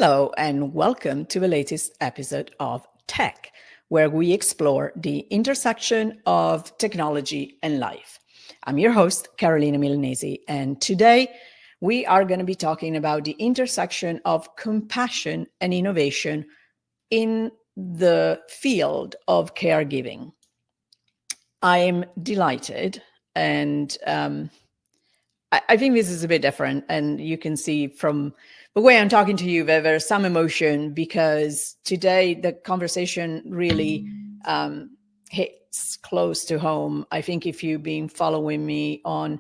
Hello, and welcome to the latest episode of TEQ, where we explore the intersection of technology and life. I'm your host, Carolina Milanesi, and today we are going to be talking about the intersection of compassion and innovation in the field of caregiving. I am delighted, and I think this is a bit different, and you can see from the way I'm talking to you that there's some emotion because today the conversation really hits close to home. I think if you've been following me on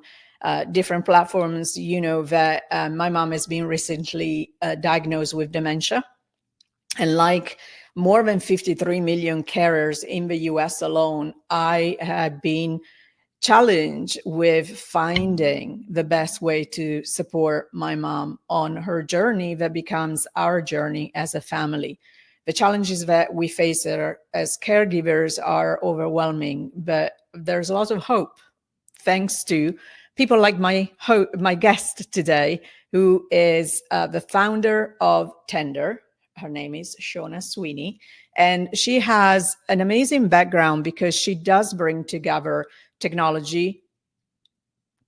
different platforms, you know that my mom has been recently diagnosed with dementia. And like more than 53 million carers in the US alone, I have been challenge with finding the best way to support my mom on her journey that becomes our journey as a family. The challenges that we face as caregivers are overwhelming, but there's a lot of hope thanks to people like my guest today, who is the founder of Tender. Her name is Shauna Sweeney, and she has an amazing background because she does bring together technology,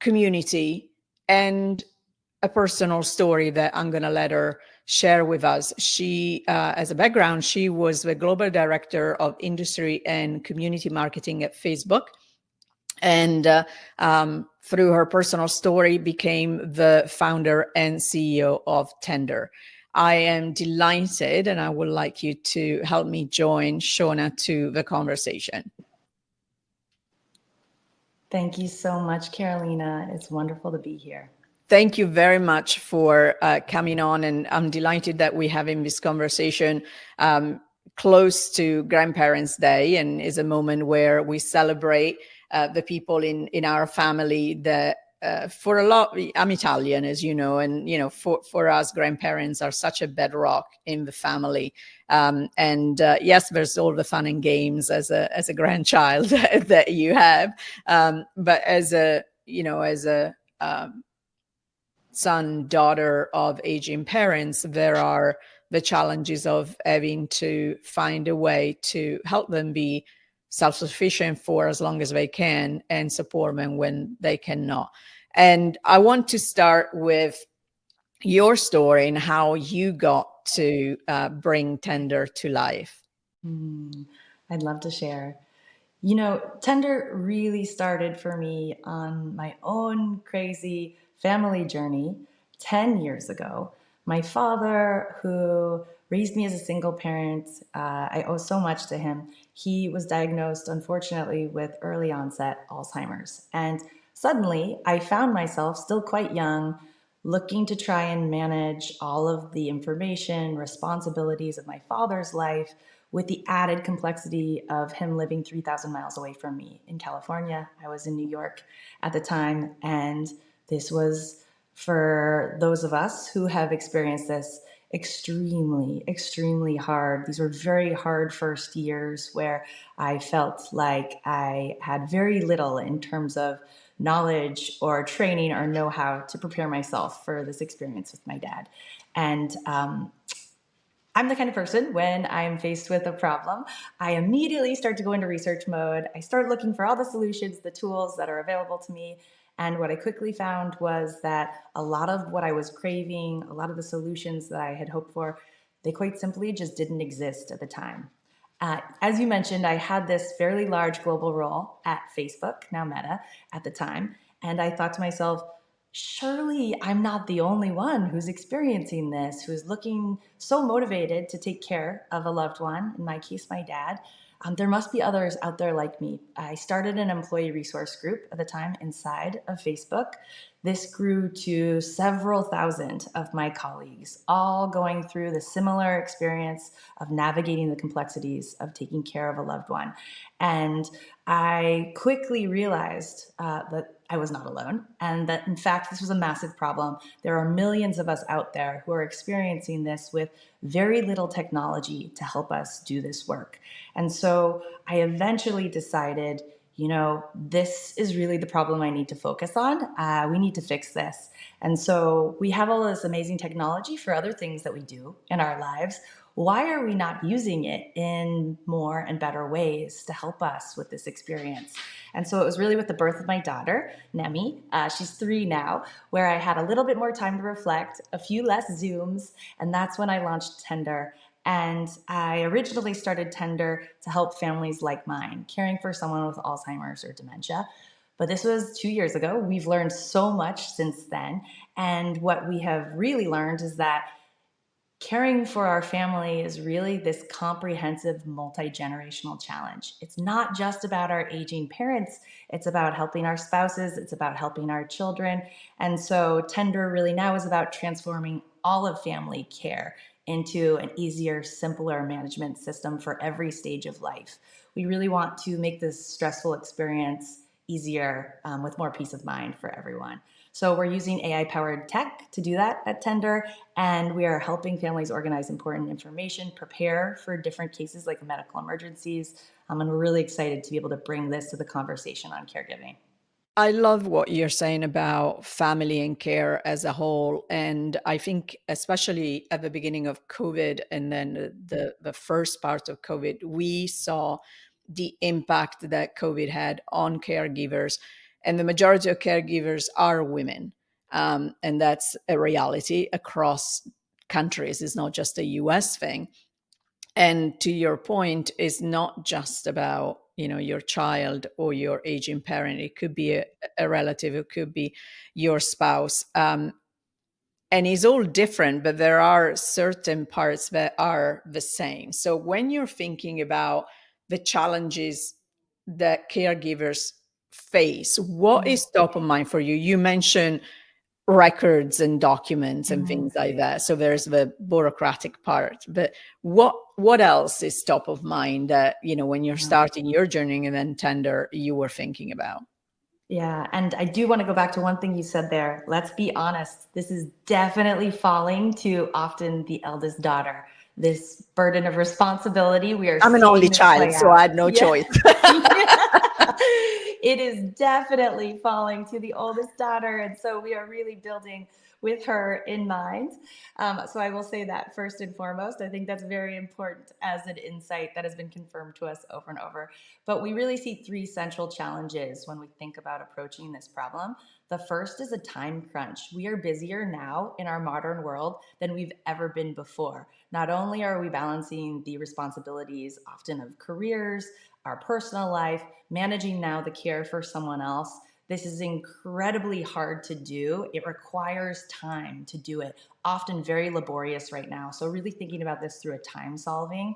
community, and a personal story that I'm going to let her share with us. She, as a background, she was the global director of industry and community marketing at Facebook. And through her personal story, became the founder and CEO of Tender. I am delighted, and I would like you to help me join Shauna to the conversation. Thank you so much, Carolina. It's wonderful to be here. Thank you very much for coming on, and I'm delighted that we're having this conversation close to Grandparents' Day, and is a moment where we celebrate the people in our family that for a lot, I'm Italian, as you know, and for us, grandparents are such a bedrock in the family. Yes, there's all the fun and games as a grandchild that you have, but as a son, daughter of aging parents, there are the challenges of having to find a way to help them be self-sufficient for as long as they can and support them when they cannot. And I want to start with your story and how you got to bring Tender to life. I'd love to share. Tender really started for me on my own crazy family journey 10 years ago. My father, who raised me as a single parent, I owe so much to him. He was diagnosed, unfortunately, with early onset Alzheimer's. And suddenly, I found myself still quite young, looking to try and manage all of the information, responsibilities of my father's life, with the added complexity of him living 3,000 miles away from me in California. I was in New York at the time, and this was, for those of us who have experienced this, extremely, extremely hard. These were very hard first years where I felt like I had very little in terms of knowledge or training or know-how to prepare myself for this experience with my dad. And I'm the kind of person, when I'm faced with a problem, I immediately start to go into research mode. I start looking for all the solutions, the tools that are available to me. And what I quickly found was that a lot of what I was craving, a lot of the solutions that I had hoped for, they quite simply just didn't exist at the time. As you mentioned, I had this fairly large global role at Facebook, now Meta, at the time. And I thought to myself, surely I'm not the only one who's experiencing this, who's looking so motivated to take care of a loved one, in my case, my dad. There must be others out there like me. I started an employee resource group at the time inside of Facebook. This grew to several thousand of my colleagues, all going through the similar experience of navigating the complexities of taking care of a loved one. And I quickly realized that I was not alone, and that in fact this was a massive problem. There are millions of us out there who are experiencing this with very little technology to help us do this work. And so I eventually decided, this is really the problem I need to focus on. We need to fix this. And so we have all this amazing technology for other things that we do in our lives. Why are we not using it in more and better ways to help us with this experience? And so it was really with the birth of my daughter, Nemi. She's 3 now, where I had a little bit more time to reflect, a few less Zooms, and that's when I launched Tender. And I originally started Tender to help families like mine, caring for someone with Alzheimer's or dementia. But this was 2 years ago. We've learned so much since then. And what we have really learned is that caring for our family is really this comprehensive multi-generational challenge. It's not just about our aging parents, it's about helping our spouses, it's about helping our children. And so Tender really now is about transforming all of family care into an easier, simpler management system for every stage of life. We really want to make this stressful experience easier, with more peace of mind for everyone. So we're using AI-powered tech to do that at Tender, and we are helping families organize important information, prepare for different cases like medical emergencies, and we're really excited to be able to bring this to the conversation on caregiving. I love what you're saying about family and care as a whole. And I think, especially at the beginning of COVID and then the first part of COVID, we saw the impact that COVID had on caregivers. And the majority of caregivers are women. And that's a reality across countries. It's not just a US thing. And to your point, it's not just about your child or your aging parent. It could be a relative, it could be your spouse, and it's all different, but there are certain parts that are the same. So when you're thinking about the challenges that caregivers face, what is top of mind for you? You mentioned records and documents and Mhm. things like that. So there's the bureaucratic part. But what else is top of mind that, when you're starting your journey and then Tender, you were thinking about? Yeah, and I do want to go back to one thing you said there. Let's be honest, this is definitely falling to often the eldest daughter. This burden of responsibility, we are I'm an only seeing this child, play so I out. had no Yeah. choice. It is definitely falling to the oldest daughter. And so we are really building with her in mind. So I will say that first and foremost, I think that's very important as an insight that has been confirmed to us over and over. But we really see 3 central challenges when we think about approaching this problem. The first is a time crunch. We are busier now in our modern world than we've ever been before. Not only are we balancing the responsibilities often of careers, our personal life, managing now the care for someone else, this is incredibly hard to do. It requires time to do it, often very laborious right now. So really thinking about this through a time solving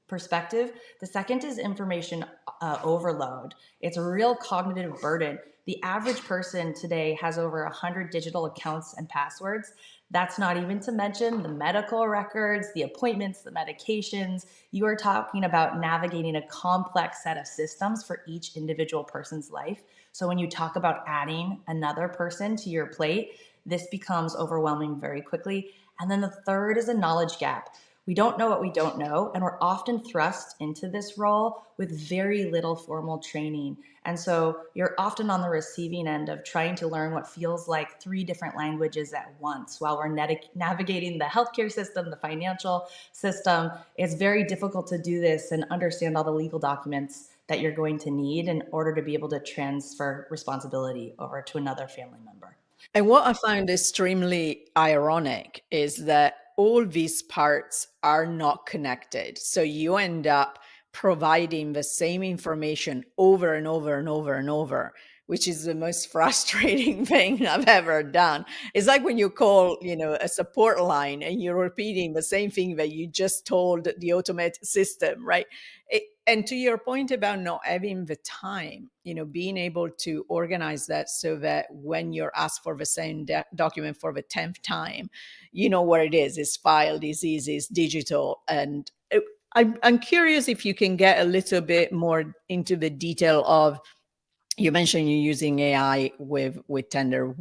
perspective. The second is information overload. It's a real cognitive burden. The average person today has over 100 digital accounts and passwords. That's not even to mention the medical records, the appointments, the medications. You are talking about navigating a complex set of systems for each individual person's life. So when you talk about adding another person to your plate, this becomes overwhelming very quickly. And then the third is a knowledge gap. We don't know what we don't know, and we're often thrust into this role with very little formal training. And so you're often on the receiving end of trying to learn what feels like 3 different languages at once while we're navigating the healthcare system, the financial system. It's very difficult to do this and understand all the legal documents that you're going to need in order to be able to transfer responsibility over to another family member. And what I find extremely ironic is that all these parts are not connected. So you end up providing the same information over and over and over and over, which is the most frustrating thing I've ever done. It's like when you call, a support line and you're repeating the same thing that you just told the automated system, right? And to your point about not having the time, being able to organize that so that when you're asked for the same document for the 10th time, you know where it is. It's filed, it's easy, it's digital. And I'm curious if you can get a little bit more into the detail of, you mentioned you're using AI with Tender.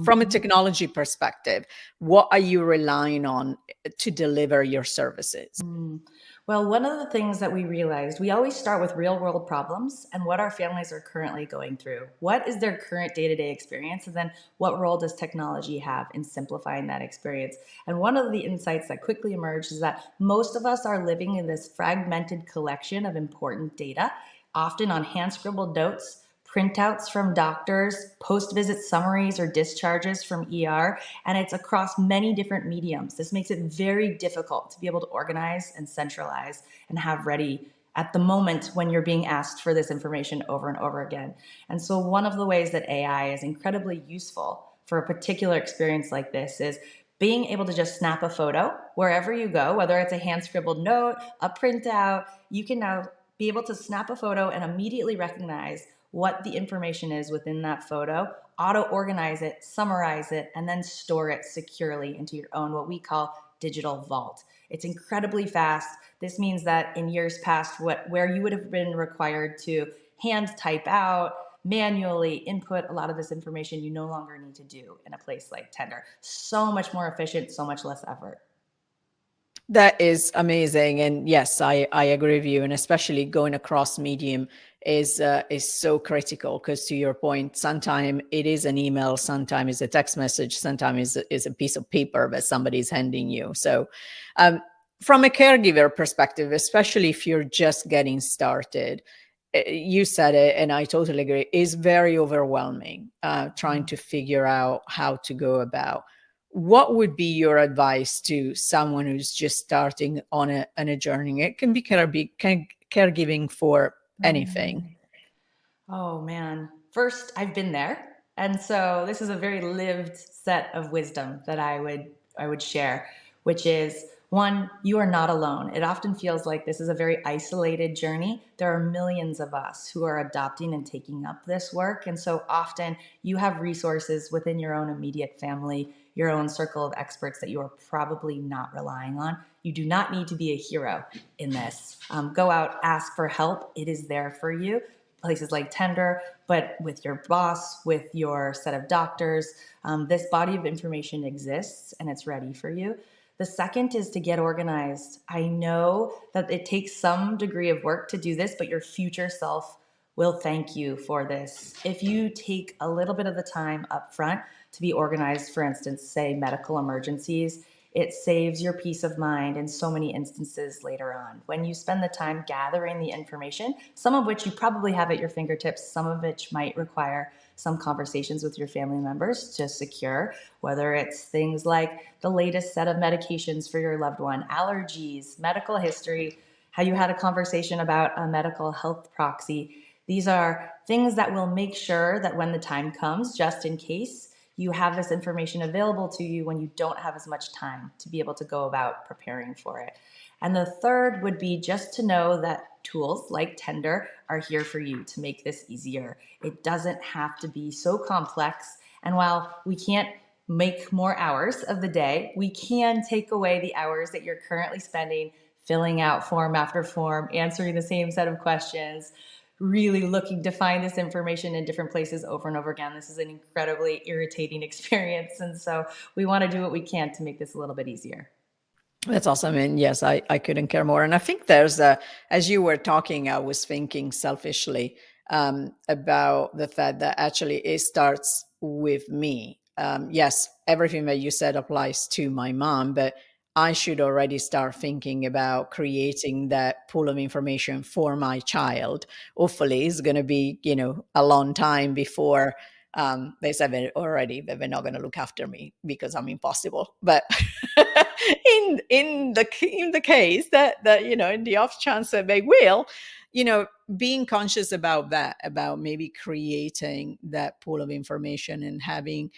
from a Mhm. technology perspective, what are you relying on to deliver your services? Mm. Well, one of the things that we realized, we always start with real world problems and what our families are currently going through. What is their current day to day experience? And then what role does technology have in simplifying that experience? And one of the insights that quickly emerged is that most of us are living in this fragmented collection of important data, often on hand scribbled notes, printouts from doctors, post visit summaries or discharges from ER, and it's across many different mediums. This makes it very difficult to be able to organize and centralize and have ready at the moment when you're being asked for this information over and over again. And so, one of the ways that AI is incredibly useful for a particular experience like this is being able to just snap a photo wherever you go, whether it's a hand scribbled note, a printout, you can now be able to snap a photo and immediately recognize what the information is within that photo, auto organize it, summarize it, and then store it securely into your own, what we call digital vault. It's incredibly fast. This means that in years past, where you would have been required to hand type out, manually input a lot of this information, you no longer need to do in a place like Tender. So much more efficient, so much less effort. That is amazing, and yes, I agree with you, and especially going across medium is so critical because, to your point, sometimes it is an email, sometimes it's a text message, sometimes is a piece of paper that somebody's handing you. So, from a caregiver perspective, especially if you're just getting started, you said it, and I totally agree. It's very overwhelming trying to figure out how to go about. What would be your advice to someone who's just starting on a journey? It can be caregiving for anything. Oh man. First, I've been there. And so this is a very lived set of wisdom that I would share, which is one, you are not alone. It often feels like this is a very isolated journey. There are millions of us who are adopting and taking up this work. And so often you have resources within your own immediate family, your own circle of experts that you are probably not relying on. You do not need to be a hero in this. Go out, ask for help. It is there for you. Places like Tender, but with your boss, with your set of doctors. This body of information exists and it's ready for you. The second is to get organized. I know that it takes some degree of work to do this, but your future self will thank you for this. If you take a little bit of the time up front to be organized, for instance, say medical emergencies, it saves your peace of mind in so many instances later on. When you spend the time gathering the information, some of which you probably have at your fingertips, some of which might require some conversations with your family members to secure, whether it's things like the latest set of medications for your loved one, allergies, medical history, how you had a conversation about a medical health proxy. These are things that will make sure that when the time comes, just in case, you have this information available to you when you don't have as much time to be able to go about preparing for it. And the third would be just to know that tools like Tender are here for you to make this easier. It doesn't have to be so complex. And while we can't make more hours of the day, we can take away the hours that you're currently spending filling out form after form, answering the same set of questions, really looking to find this information in different places over and over again. This is an incredibly irritating experience. And so we want to do what we can to make this a little bit easier. That's awesome. And yes, I couldn't care more. And I think as you were talking, I was thinking selfishly about the fact that actually it starts with me. Yes, everything that you said applies to my mom, but I should already start thinking about creating that pool of information for my child. Hopefully, it's going to be, a long time before they said already that they're not going to look after me because I'm impossible. But in the case that in the off chance that they will, being conscious about that, about maybe creating that pool of information and having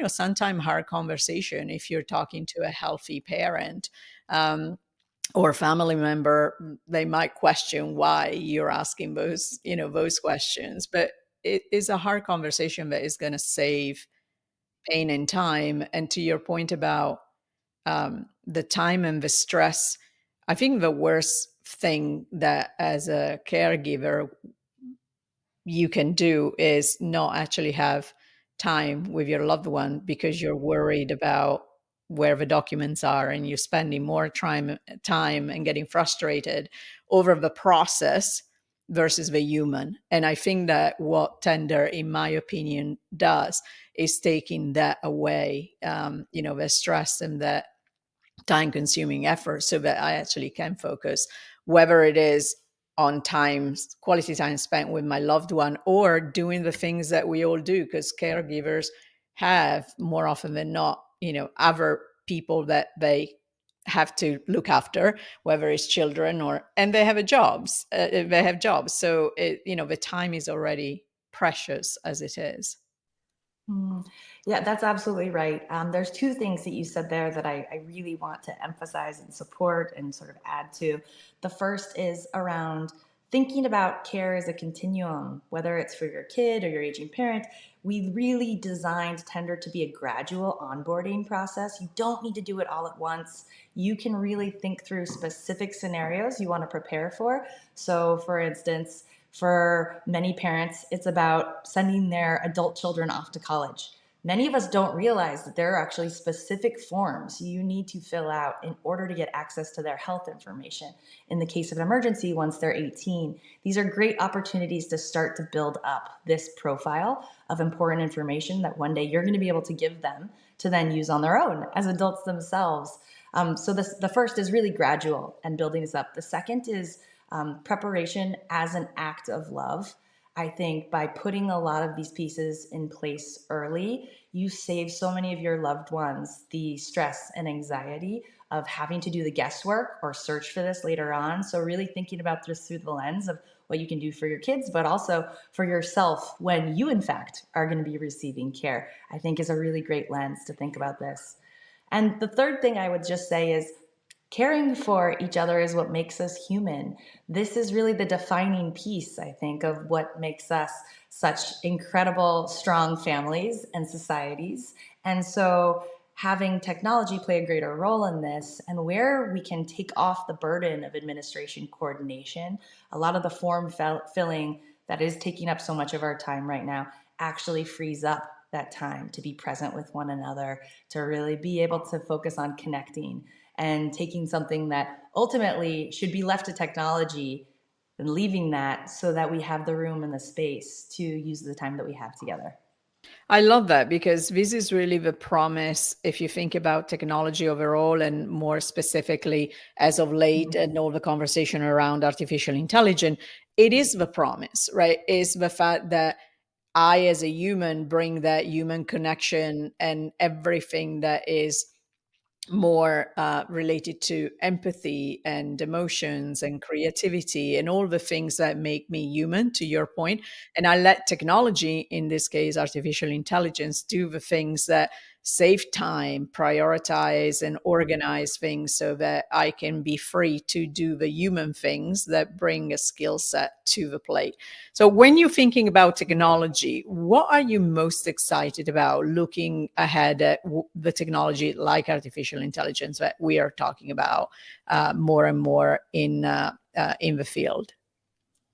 sometime hard conversation if you're talking to a healthy parent. Or family member, they might question why you're asking those questions, but it is a hard conversation that is going to save pain and time. And to your point about the time and the stress, I think the worst thing that as a caregiver you can do is not actually have time with your loved one because you're worried about where the documents are, and you're spending more time and getting frustrated over the process versus the human. And I think that what Tender, in my opinion, does is taking that away, the stress and that time consuming effort, so that I actually can focus, whether it is on quality time spent with my loved one, or doing the things that we all do, because caregivers have, more often than not, other people that they have to look after, whether it's children and they have jobs. So the time is already precious as it is. Mm. Yeah, that's absolutely right. There's two things that you said there that I really want to emphasize and support and sort of add to. The first is around thinking about care as a continuum, whether it's for your kid or your aging parent. We really designed Tender to be a gradual onboarding process. You don't need to do it all at once. You can really think through specific scenarios you want to prepare for. So, for instance, for many parents, it's about sending their adult children off to college. Many of us don't realize that there are actually specific forms you need to fill out in order to get access to their health information. In the case of an emergency, once they're 18, these are great opportunities to start to build up this profile of important information that one day you're going to be able to give them to then use on their own as adults themselves. So the first is really gradual and building this up. The second is preparation as an act of love. I think by putting a lot of these pieces in place early, you save so many of your loved ones the stress and anxiety of having to do the guesswork or search for this later on. So really thinking about this through the lens of what you can do for your kids, but also for yourself when you in fact are going to be receiving care, I think is a really great lens to think about this. And the third thing I would just say is caring for each other is what makes us human. This is really the defining piece, I think, of what makes us such incredible, strong families and societies. And so having technology play a greater role in this, and where we can take off the burden of administration coordination, a lot of the form filling that is taking up so much of our time right now actually frees up that time to be present with one another, to really be able to focus on connecting and taking something that ultimately should be left to technology and leaving that so that we have the room and the space to use the time that we have together. I love that, because this is really the promise. If you think about technology overall, and more specifically as of late, and all the conversation around artificial intelligence, it is the promise, right? Is the fact that I, as a human, bring that human connection and everything that is more related to empathy and emotions and creativity and all the things that make me human, to your point. And I let technology, in this case artificial intelligence, do the things that save time, prioritize and organize things, so that I can be free to do the human things that bring a skill set to the plate. So when you're thinking about technology, what are you most excited about looking ahead at the technology like artificial intelligence that we are talking about more and more in the field?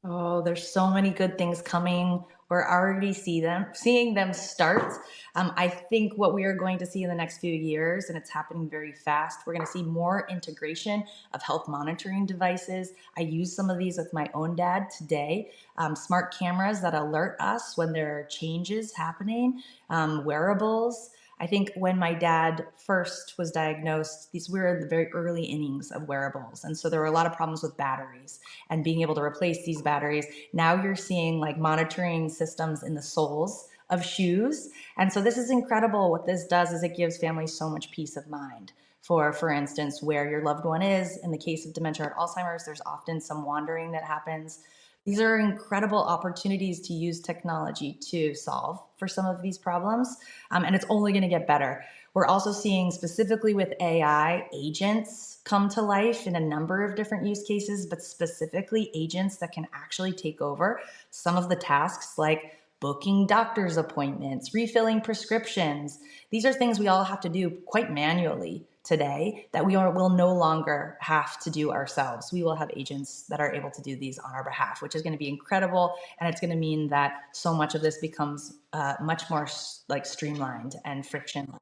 Oh, there's so many good things coming. We're already seeing them start. I think what we are going to see in the next few years, and it's happening very fast, we're going to see more integration of health monitoring devices. I use some of these with my own dad today. Smart cameras that alert us when there are changes happening, wearables. I think when my dad first was diagnosed, these were the very early innings of wearables. And so there were a lot of problems with batteries and being able to replace these batteries. Now you're seeing like monitoring systems in the soles of shoes. And so this is incredible. What this does is it gives families so much peace of mind. For instance, where your loved one is. In the case of dementia or Alzheimer's, there's often some wandering that happens. These are incredible opportunities to use technology to solve for some of these problems, and it's only going to get better. We're also seeing, specifically with AI, agents come to life in a number of different use cases, but specifically agents that can actually take over some of the tasks like booking doctor's appointments, refilling prescriptions. These are things we all have to do quite manually today that will no longer have to do ourselves. We will have agents that are able to do these on our behalf, which is going to be incredible. And it's going to mean that so much of this becomes much more like streamlined and frictionless.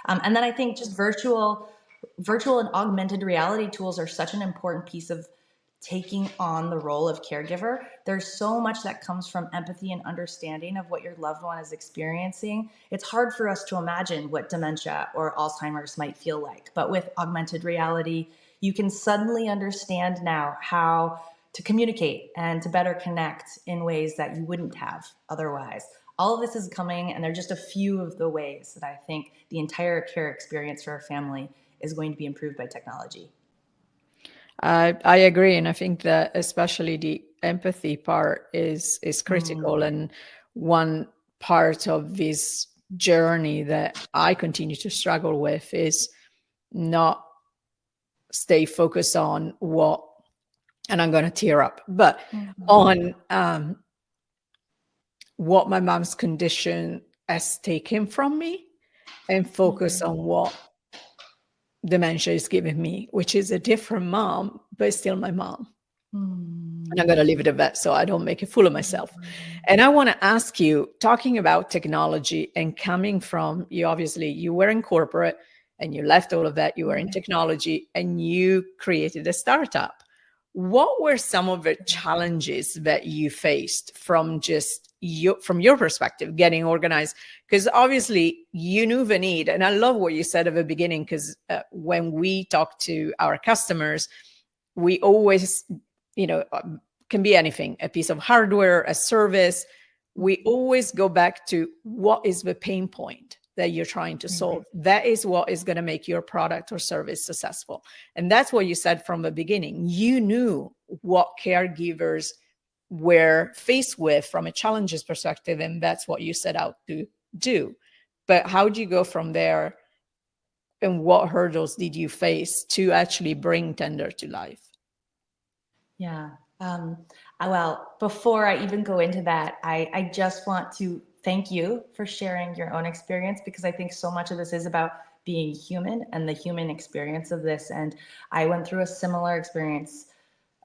And then I think just virtual and augmented reality tools are such an important piece of taking on the role of caregiver. There's so much that comes from empathy and understanding of what your loved one is experiencing. It's hard for us to imagine what dementia or Alzheimer's might feel like, but with augmented reality, you can suddenly understand now how to communicate and to better connect in ways that you wouldn't have otherwise. All of this is coming, and they're just a few of the ways that I think the entire care experience for a family is going to be improved by technology. I agree, and I think that especially the empathy part is critical. And one part of this journey that I continue to struggle with is not stay focused on what, and I'm going to tear up, but on what my mom's condition has taken from me, and focus on what dementia is giving me, which is a different mom, but still my mom. And I'm going to leave it at that so I don't make a fool of myself. And I want to ask you, talking about technology and coming from, you obviously, you were in corporate and you left all of that, you were in technology and you created a startup. What were some of the challenges that you faced from from your perspective, getting organized? Because obviously you knew the need. And I love what you said at the beginning, because when we talk to our customers, we always, can be anything, a piece of hardware, a service. We always go back to what is the pain point that you're trying to solve. That is what is going to make your product or service successful. And that's what you said from the beginning. You knew what caregivers were faced with from a challenges perspective, and that's what you set out to do. But how do you go from there, and what hurdles did you face to actually bring Tender to life? Yeah. Well, before I even go into that, I just want to thank you for sharing your own experience, because I think so much of this is about being human and the human experience of this. And I went through a similar experience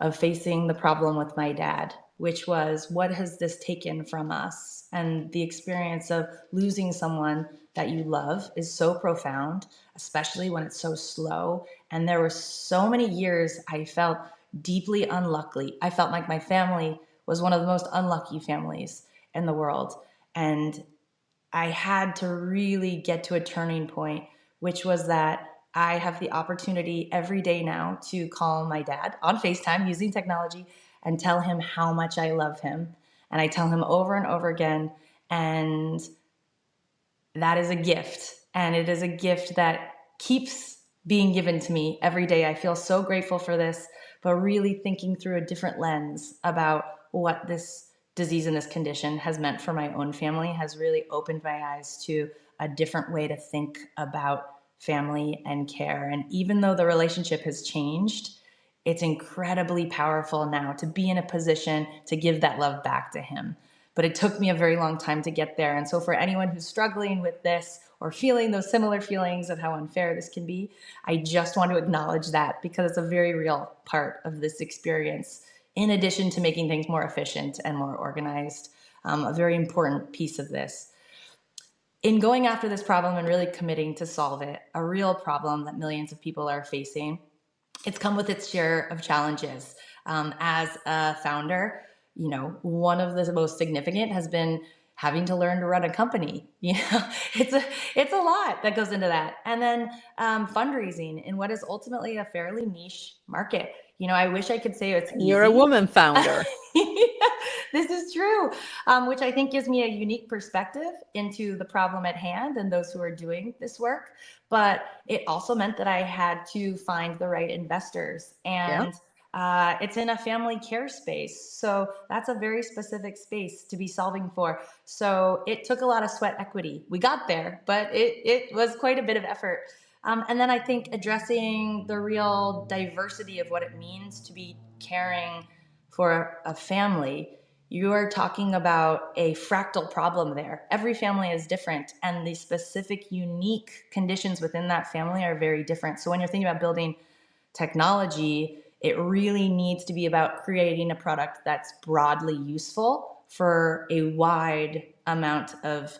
of facing the problem with my dad, which was, what has this taken from us? And the experience of losing someone that you love is so profound, especially when it's so slow. And there were so many years I felt deeply unlucky. I felt like my family was one of the most unlucky families in the world. And I had to really get to a turning point, which was that I have the opportunity every day now to call my dad on FaceTime using technology and tell him how much I love him. And I tell him over and over again. And that is a gift. And it is a gift that keeps being given to me every day. I feel so grateful for this, but really thinking through a different lens about what this disease and this condition has meant for my own family has really opened my eyes to a different way to think about family and care. And even though the relationship has changed, it's incredibly powerful now to be in a position to give that love back to him. But it took me a very long time to get there. And so for anyone who's struggling with this or feeling those similar feelings of how unfair this can be, I just want to acknowledge that, because it's a very real part of this experience, in addition to making things more efficient and more organized, a very important piece of this. In going after this problem and really committing to solve it, a real problem that millions of people are facing, it's come with its share of challenges. As a founder, one of the most significant has been having to learn to run a company. It's a lot that goes into that. And then fundraising in what is ultimately a fairly niche market. I wish I could say it's easy. You're a woman founder. This is true, which I think gives me a unique perspective into the problem at hand and those who are doing this work. But it also meant that I had to find the right investors. And it's in a family care space. So that's a very specific space to be solving for. So it took a lot of sweat equity. We got there, but it was quite a bit of effort. And then I think addressing the real diversity of what it means to be caring for a family You are talking about a fractal problem there. Every family is different, and the specific, unique conditions within that family are very different. So when you're thinking about building technology, it really needs to be about creating a product that's broadly useful for a wide amount of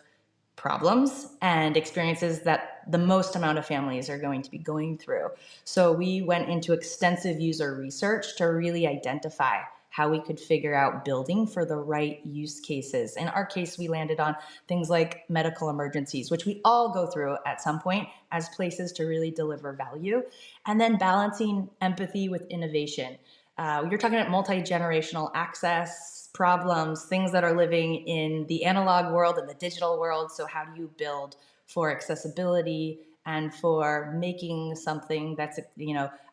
problems and experiences that the most amount of families are going to be going through. So we went into extensive user research to really identify how we could figure out building for the right use cases. In our case, we landed on things like medical emergencies, which we all go through at some point, as places to really deliver value, and then balancing empathy with innovation. You're talking about multi-generational access problems, things that are living in the analog world and the digital world. So how do you build for accessibility and for making something that's,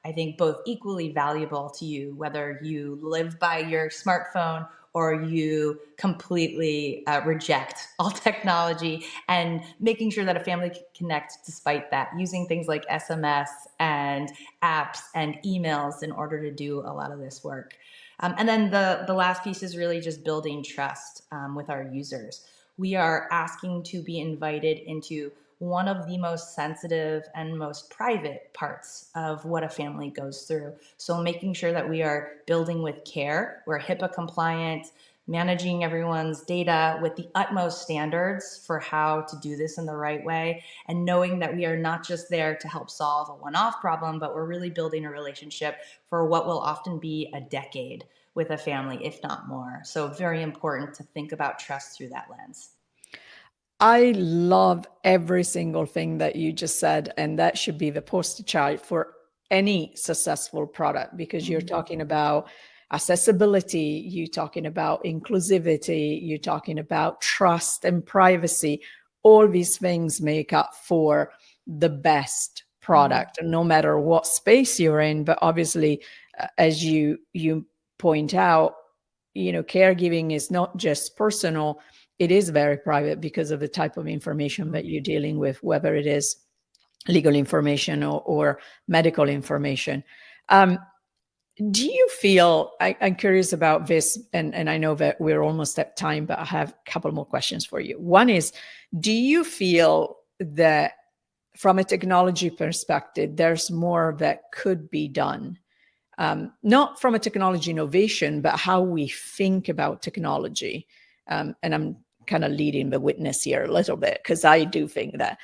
I think both equally valuable to you, whether you live by your smartphone or you completely reject all technology, and making sure that a family can connect despite that, using things like SMS and apps and emails in order to do a lot of this work. And then the last piece is really just building trust with our users. We are asking to be invited into one of the most sensitive and most private parts of what a family goes through. So making sure that we are building with care, we're HIPAA compliant, managing everyone's data with the utmost standards for how to do this in the right way, and knowing that we are not just there to help solve a one-off problem, but we're really building a relationship for what will often be a decade with a family, if not more. So very important to think about trust through that lens. I love every single thing that you just said, and that should be the poster child for any successful product, because you're talking about accessibility, you're talking about inclusivity, you're talking about trust and privacy. All these things make up for the best product, no matter what space you're in. But obviously, as you point out, caregiving is not just personal, it is very private because of the type of information that you're dealing with, whether it is legal information or medical information. Do you feel, I'm curious about this, and I know that we're almost at time, but I have a couple more questions for you. One is, do you feel that from a technology perspective, there's more that could be done? Not from a technology innovation, but how we think about technology. And I'm kind of leading the witness here a little bit, because I do think that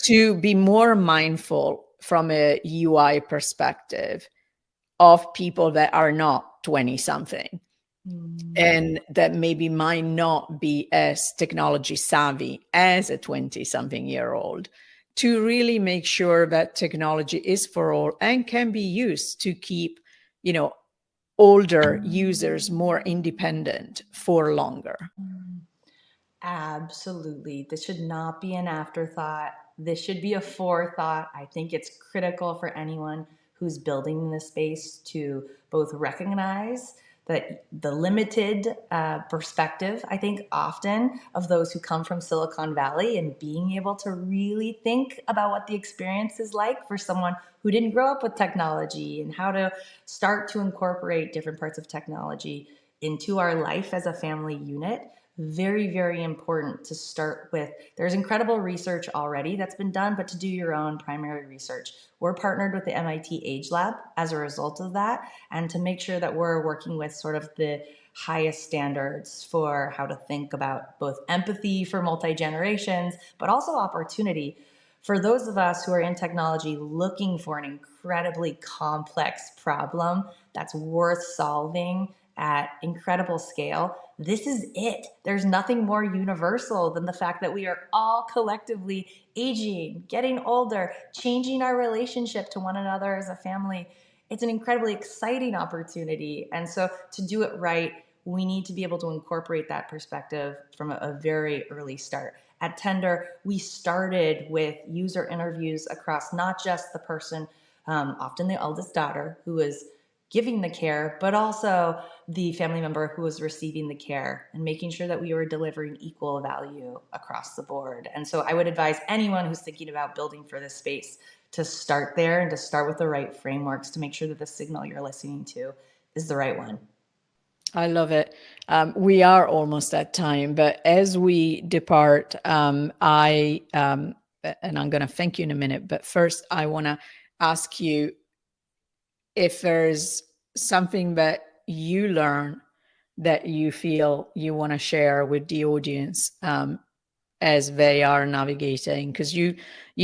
to be more mindful from a UI perspective of people that are not 20 something and that maybe might not be as technology savvy as a 20 something year old, to really make sure that technology is for all and can be used to keep, older users more independent for longer. Absolutely. This should not be an afterthought. This should be a forethought. I think it's critical for anyone who's building in this space to both recognize that the limited perspective, I think often, of those who come from Silicon Valley, and being able to really think about what the experience is like for someone who didn't grow up with technology, and how to start to incorporate different parts of technology into our life as a family unit. Very, very important to start with. There's incredible research already that's been done, but to do your own primary research. We're partnered with the MIT Age Lab as a result of that, and to make sure that we're working with sort of the highest standards for how to think about both empathy for multi-generations, but also opportunity. For those of us who are in technology looking for an incredibly complex problem that's worth solving at incredible scale, this is it. There's nothing more universal than the fact that we are all collectively aging, getting older, changing our relationship to one another as a family. It's an incredibly exciting opportunity. And so to do it right, we need to be able to incorporate that perspective from a very early start. At Tender, we started with user interviews across not just the person, often the eldest daughter, who was giving the care, but also the family member who was receiving the care, and making sure that we were delivering equal value across the board. And so I would advise anyone who's thinking about building for this space to start there, and to start with the right frameworks to make sure that the signal you're listening to is the right one. I love it. We are almost at time, but as we depart, and I'm going to thank you in a minute, but first I want to ask you if there's something that you learn that you feel you want to share with the audience, as they are navigating, because you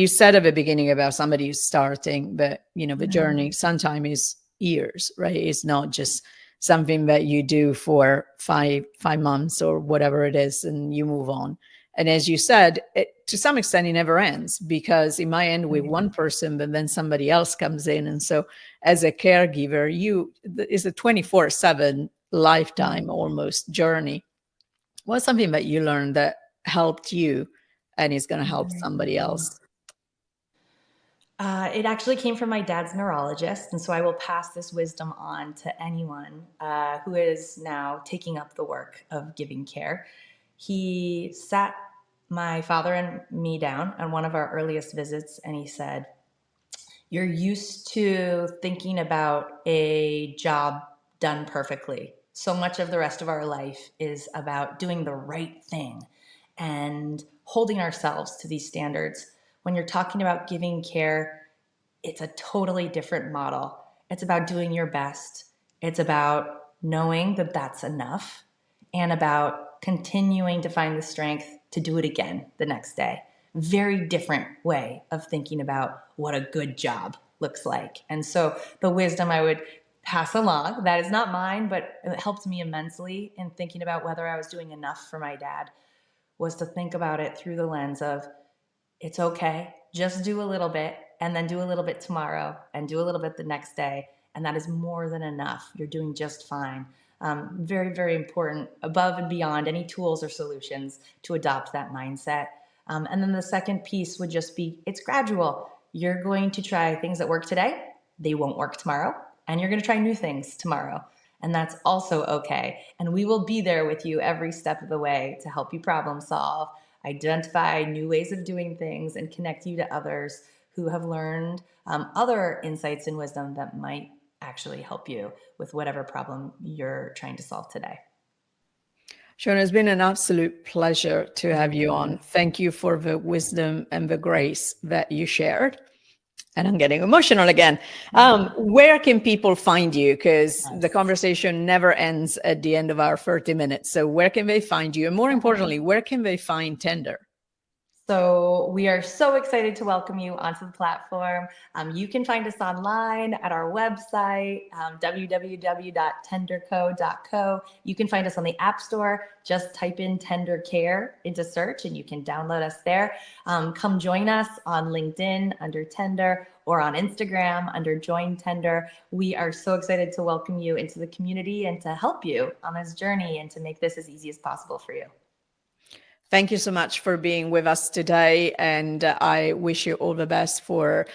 said at the beginning about somebody who's starting, but the journey sometimes is years, right? It's not just something that you do for five months or whatever it is and you move on. And as you said, to some extent it never ends, because it might end with one person, but then somebody else comes in. And so as a caregiver, it's a 24/7 lifetime almost journey. What's something that you learned that helped you and is going to help somebody else? It actually came from my dad's neurologist, and so I will pass this wisdom on to anyone who is now taking up the work of giving care. He sat my father and me down on one of our earliest visits, and he said, "You're used to thinking about a job done perfectly. So much of the rest of our life is about doing the right thing and holding ourselves to these standards. When you're talking about giving care, it's a totally different model. It's about doing your best. It's about knowing that that's enough and about continuing to find the strength to do it again the next day." Very different way of thinking about what a good job looks like. And so the wisdom I would pass along, that is not mine, but it helped me immensely in thinking about whether I was doing enough for my dad, was to think about it through the lens of, it's okay. Just do a little bit and then do a little bit tomorrow and do a little bit the next day. And that is more than enough. You're doing just fine. Very, very important, above and beyond any tools or solutions, to adopt that mindset. And then the second piece would just be, it's gradual. You're going to try things that work today. They won't work tomorrow. And you're going to try new things tomorrow. And that's also okay. And we will be there with you every step of the way to help you problem solve, identify new ways of doing things, and connect you to others who have learned other insights and wisdom that might actually help you with whatever problem you're trying to solve today. Shauna, it's been an absolute pleasure to have you on. Thank you for the wisdom and the grace that you shared. And I'm getting emotional again. Where can people find you? Because the conversation never ends at the end of our 30 minutes. So where can they find you? And more importantly, where can they find Tender? So we are so excited to welcome you onto the platform. You can find us online at our website, www.tenderco.co. You can find us on the App Store. Just type in Tender Care into search and you can download us there. Come join us on LinkedIn under Tender, or on Instagram under Join Tender. We are so excited to welcome you into the community and to help you on this journey and to make this as easy as possible for you. Thank you so much for being with us today. And I wish you all the best for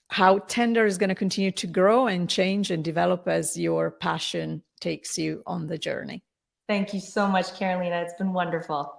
how Tender is going to continue to grow and change and develop as your passion takes you on the journey. Thank you so much, Carolina. It's been wonderful.